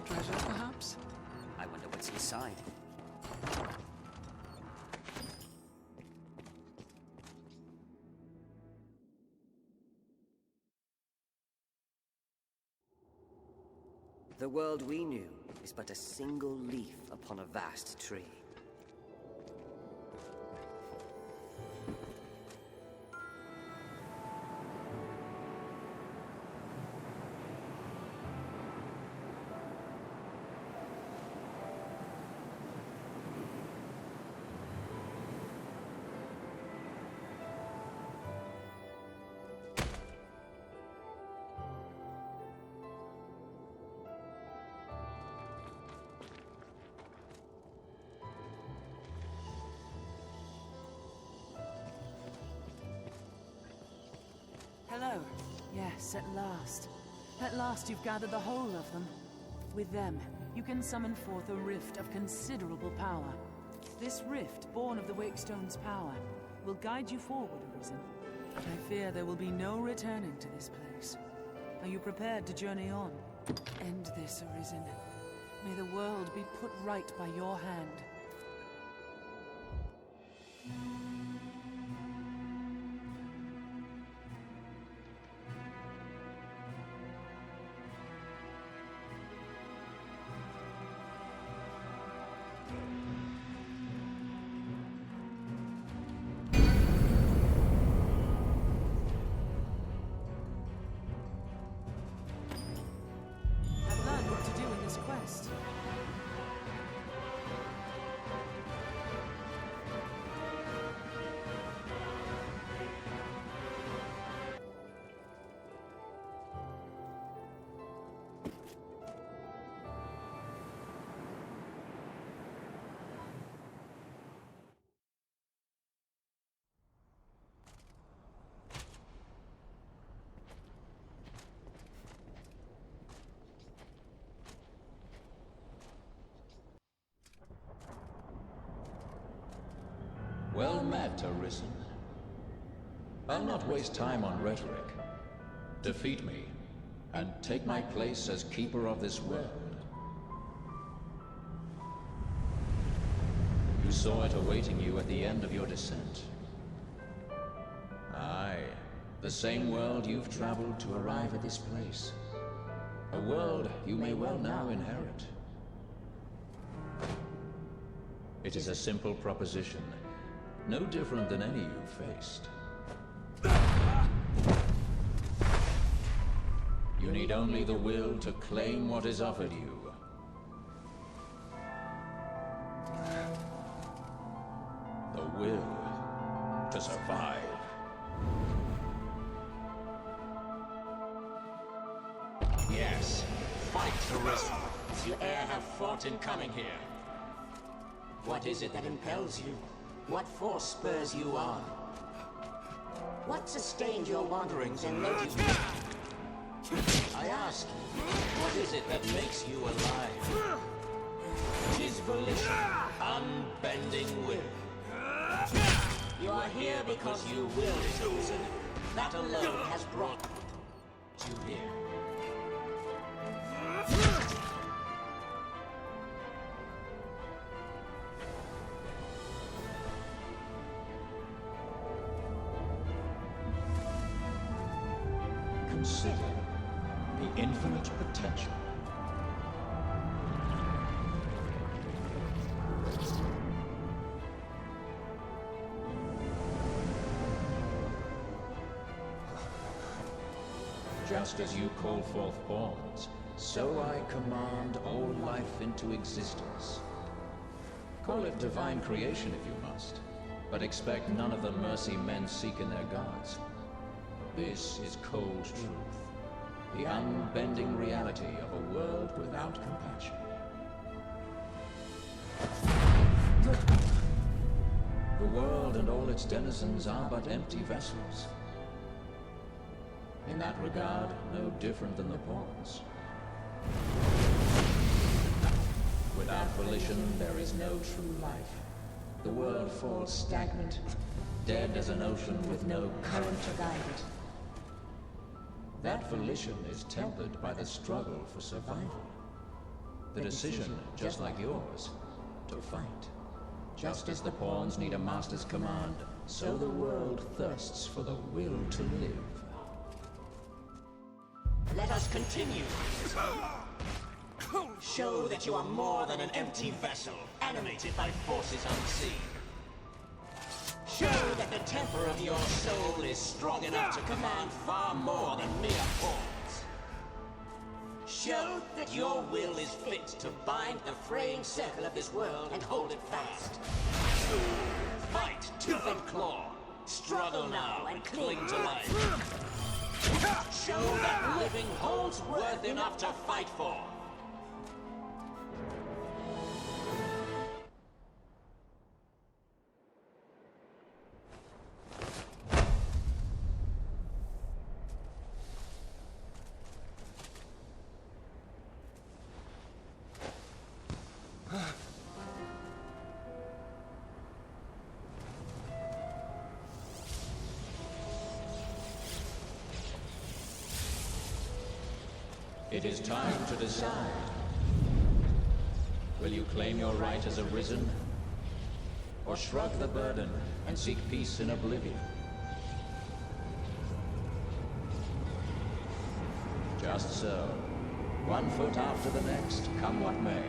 Treasure, perhaps? I wonder what's inside. The world we knew is but a single leaf upon a vast tree. Hello. Yes, at last. At last you've gathered the whole of them. With them, you can summon forth a rift of considerable power. This rift, born of the Wakestone's power, will guide you forward, Arisen. I fear there will be no returning to this place. Are you prepared to journey on? End this, Arisen. May the world be put right by your hand. Well met, Arisen. I'll not waste time on rhetoric. Defeat me, and take my place as keeper of this world. You saw it awaiting you at the end of your descent. Aye, the same world you've traveled to arrive at this place. A world you may well now inherit. It is a simple proposition. No different than any you've faced. You need only the will to claim what is offered you. The will to survive. Yes, fight, Arisen. You ere have fought in coming here. What is it that impels you? What force spurs you on? What sustained your wanderings and led you? I ask you, what is it that makes you alive? 'Tis volition, unbending will. You are here because you will, Arisen. That alone has brought you here. Consider the infinite potential. Just as you call forth pawns, so I command all life into existence. Call it divine creation if you must, but expect none of the mercy men seek in their gods. This is cold truth, the unbending reality of a world without compassion. The world and all its denizens are but empty vessels. In that regard, no different than the pawns. Without volition, there is no true life. The world falls stagnant, dead as an ocean with no current to guide it. That volition is tempered by the struggle for survival. The decision, just like yours, to fight. Just as the pawns need a master's command, so the world thirsts for the will to live. Let us continue. Show that you are more than an empty vessel, animated by forces unseen. Show that the temper of your soul is strong enough to command far more than mere pawns. Show that your will is fit to bind the fraying circle of this world and hold it fast. Fight tooth and claw. Struggle now and cling to life. Show that living holds worth enough to fight for. It is time to decide. Will you claim your right as Arisen? Or shrug the burden and seek peace in oblivion? Just so. One foot after the next, come what may.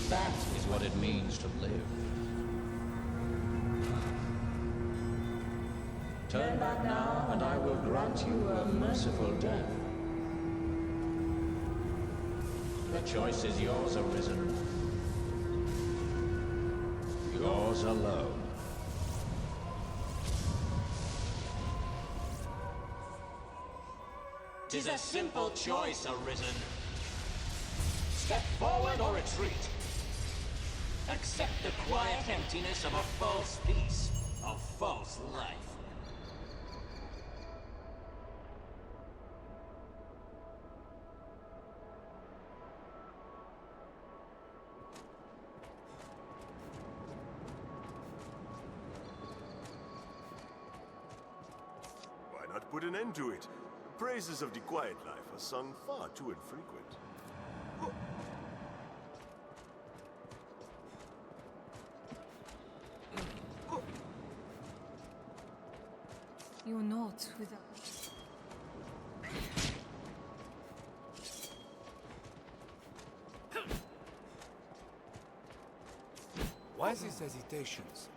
That is what it means to live. Turn back now, and I will grant you a merciful death. The choice is yours, Arisen. Yours alone. 'Tis a simple choice, Arisen. Step forward or retreat. Accept the quiet emptiness of a false peace, a false life. Why not put an end to it? Praises of the quiet life are sung far too infrequent. You're not without... Why these hesitations?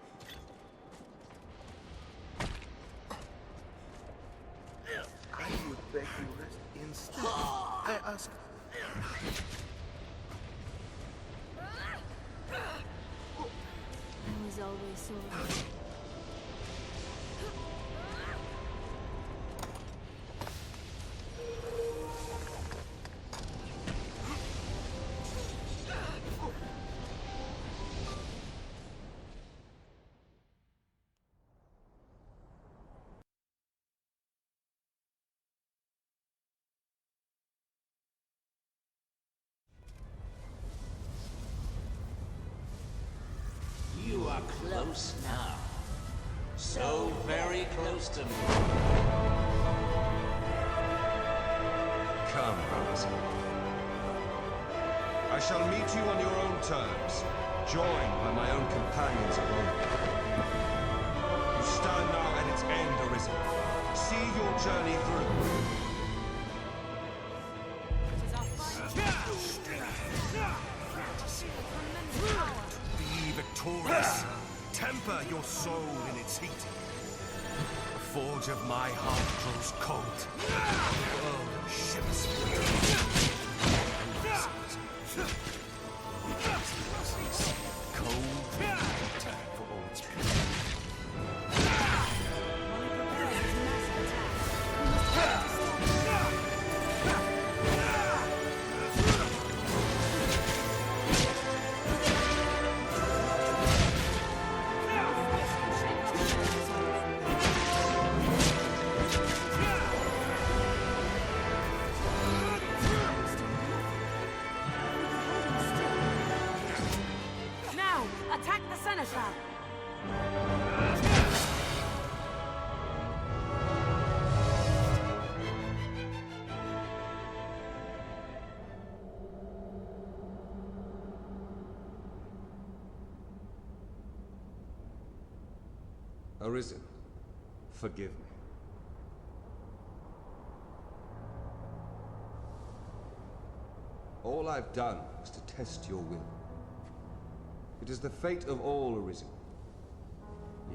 I would beg you rest instead. I ask. I was always so right. You are close now. So very close to me. Come, Arisen. I shall meet you on your own terms, joined by my own companions of old. You stand now at its end, Arisen. See your journey through. Be victorious. Temper your soul in its heat. The forge of my heart grows cold. The world shivers cold water for all its beauty. Arisen, forgive me. All I've done was to test your will. It is the fate of all Arisen.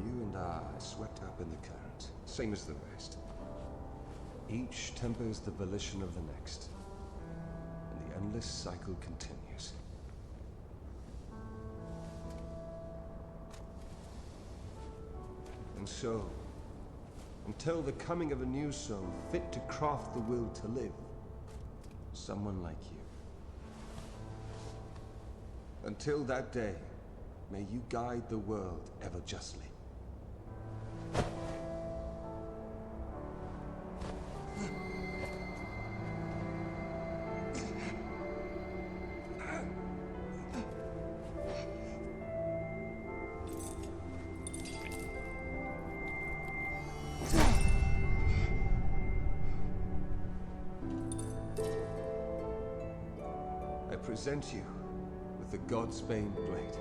You and I are swept up in the current, same as the rest. Each tempers the volition of the next, and the endless cycle continues. And so, until the coming of a new soul fit to craft the will to live, someone like you. Until that day, may you guide the world ever justly. I present you with the Godsbane Blade.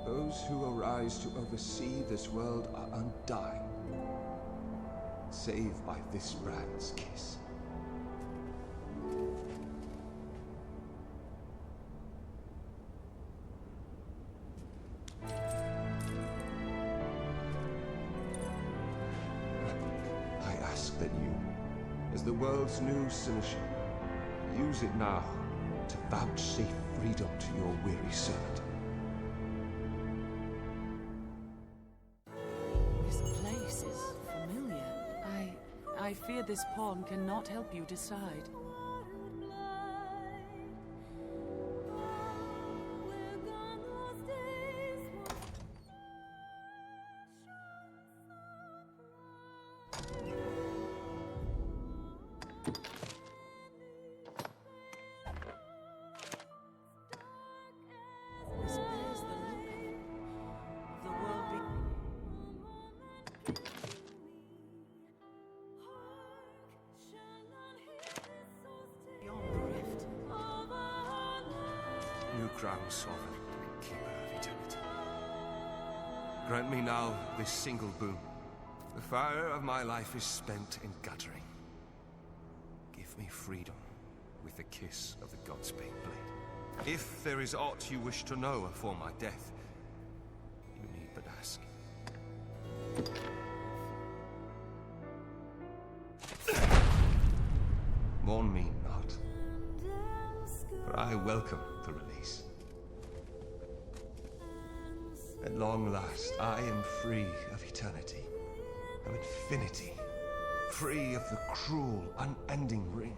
Those who arise to oversee this world are undying, save by this brand's kiss. I ask that you, as the world's new seneschal, use it now to vouchsafe freedom to your weary servant. This place is familiar. I fear this pawn cannot help you decide. New crown sovereign, keeper of eternity. Grant me now this single boon. The fire of my life is spent in guttering. Give me freedom with the kiss of the Godsbane Blade. If there is aught you wish to know afore my death, you need but ask. Mourn me not, for I welcome the release. At long last, I am free of eternity, of infinity, free of the cruel, unending ring.